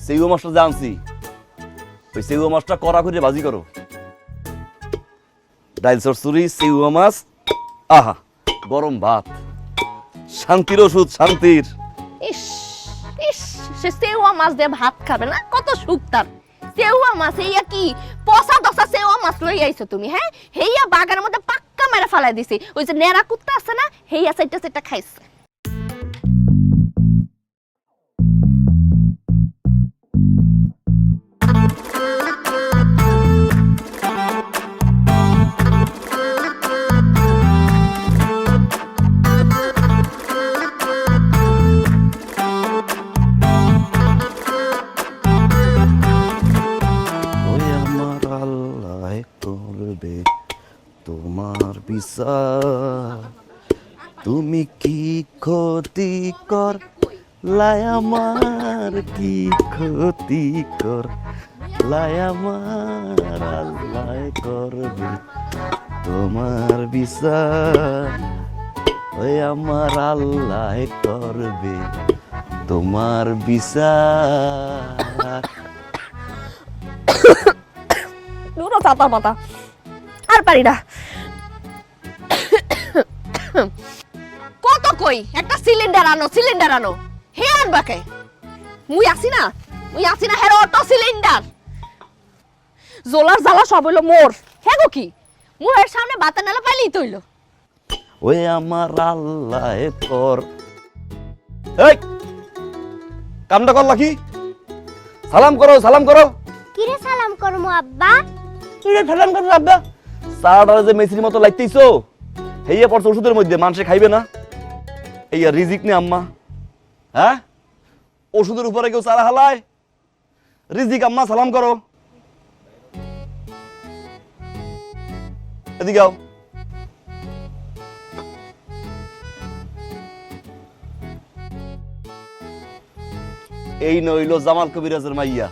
সেগুলো মাছটা জানছি, ওই সেগুলো মাছটা কড়া করে ভাজি করো। ডাইল চচ্চড়ি, সেগুলো মাছ, আহা গরম ভাত, শান্তির ওষুধ, শান্তির। ইস ইস, সে সেওয়া মাছ দিয়ে ভাত খাবে না, কত সুখ তার। সেওয়া মাছ এইয়া কি পচা দশা সেওয়া মাছ লই আইছো তুমি? হ্যাঁ, হেইয়া বাগানের মধ্যে পাক্কা মেরে ফালাই দিছি। ওই যে নেড়া কুত্তা আছে না, হেইয়া সাইডটা সেটা খাইছে। তোমার বিচার, তুমি কি ক্ষতি কর লাই আমার, কি ক্ষতি কর লাই আমার, আল্লাহ করবে তোমার বিচার, ওই আমার আল্লাহ করবে তোমার বিচার। নুরো চাপা মাথা আর পারি না। কত কই একটা সিলিন্ডার আনো, সিলিন্ডার আনো, হে আনবাকে? মুই আসি না হের অটো সিলিন্ডার। জোলার জ্বালা সব হইলো মোর। হে গো কি মুহের সামনে বাতা নালা পাইলেই তৈল। ওই আমার আল্লাহ কর। এই কামটা করলা কি? সালাম করো, সালাম করো। কিরে সালাম করমু আব্বা? কিরে সালাম করো আব্বা? সাড়া যে মেসির মতো লাগতেইছো, হেইয়া পড়ছো ওষুধের মধ্যে, মানুষে খাইবে না। এইয়া রিজিক নে আম্মা, হ্যাঁ? ওষুধের উপরে কেউ চারা হালায়? রিজিক আম্মা, সালাম করো। এদিকে আও। এই নইল জামাল কবিরাজের মাইয়া,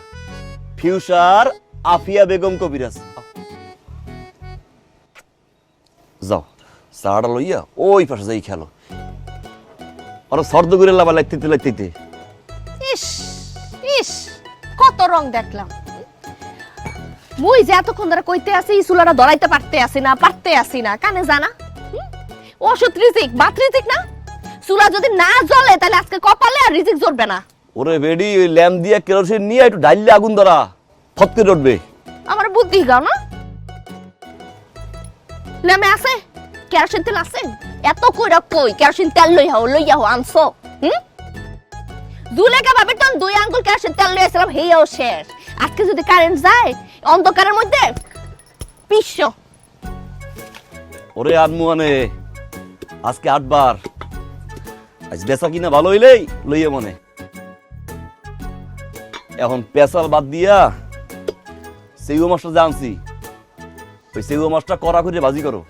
ফিউচার আফিয়া বেগম কবিরাজ। যাও চাড়া লইয়া ওই পাশে যাই খেলো, আরো সর্দ করে লাবা লাগতে লাগতে। ইস ইস, কত রং দেখলাম। মুই যে এতক্ষণ ধরে কইতে আছি চুলাটা ধরাইতে পারতে আসি না, কানে জানা? ওষুধ রিজিক, বাত রিজিক না? চুলা যদি না জ্বলে তাহলে আজকে কপালে আর রিজিক জ্বলবে না। ওরে বেডি, ওই ল্যাম্প দিয়ে কেরোসিন নিয়ে একটু ডাইলে আগুন ধরা, ফট করে উঠবে। আমার বুদ্ধি গাও না? ল্যাম্পে আছে কেরোসিন তেল আছে? এত কইরা কই কেরোসিন তেল লইয়া হও আনছো? দুলেকা ভাবে তো 2 আঙ্গুল কেরোসিন তেল লইয়াছিলাম, হেইও শেষ। আজকে যদি কারেন্ট যায় অন্ধকারের মধ্যে পিচ্ছ। ওরে আনমুয়ানে, আজকে 8 বার, আজ বেচা কিনা ভালো হইলেই লইয়ে মনে। এখন পেশাল বাদ দিয়া সেগুলো মাছটা জানছি, ওই সেগুলো মাছটা কড়া করে ভাজি করো।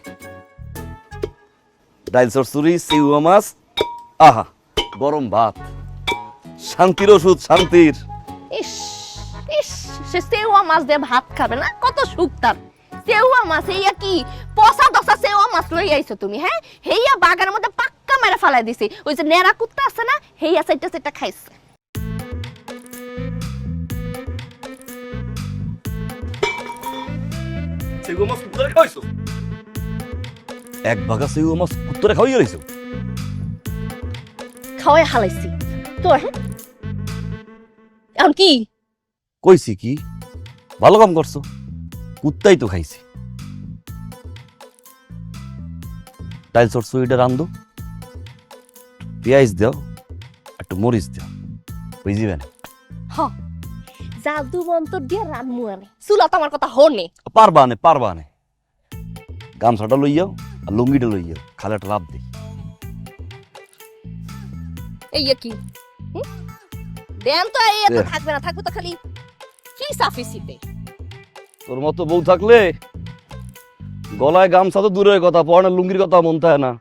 ডাইল চচ্চড়ি, সেগুলো মাছ, আহা গরম ভাত, শান্তির ওষুধ, শান্তির। ইস ইস, সে সেওয়া মাছ দিয়ে ভাত খাবে না, কত সুখ তার। সেওয়া মাছ এইয়া কি পচা দশা সেওয়া মাছ লই আইছো তুমি? হ্যাঁ, হেইয়া বাগানের মধ্যে পাক্কা মেরে ফালাই দিছি। ওই যে নেড়া কুত্তা আছে না, হেইয়া সাইডটা সেটা খাইছে। সেগুলো মাছ কুত্তরে খাওয়াইছো? এক ভাগা সেগুলো মাছ কুত্তরে খাওয়াই রইছো? খাওয়াই হালাইছি তোর। হ্যাঁ, এখন কি কইছি কি ভালো কাম করছো, কুত্তাই তো খাইছি। ডাইল চচ্চড়িটা রান্ধো, পেঁয়াজ দাও, একটু মরিচ দাও, বুঝিবে না? হ জাদু মন্ত্র দিয়ে রান্নু আনে, চুলা তো আমার কথা হনে। পারবা নে। গামছাটা লইয়াও আর লুঙ্গিটা লইয়াও, খালে একটা লাভ দিই। এই কি দেন তো, এই এত থাকবে না, থাকবে তো খালি কি সাফিসিতে। তোর মতো বউ থাকলে গলায় গামছা তো দূরের কথা, পরনে লুঙ্গির কথা মন থাকে না।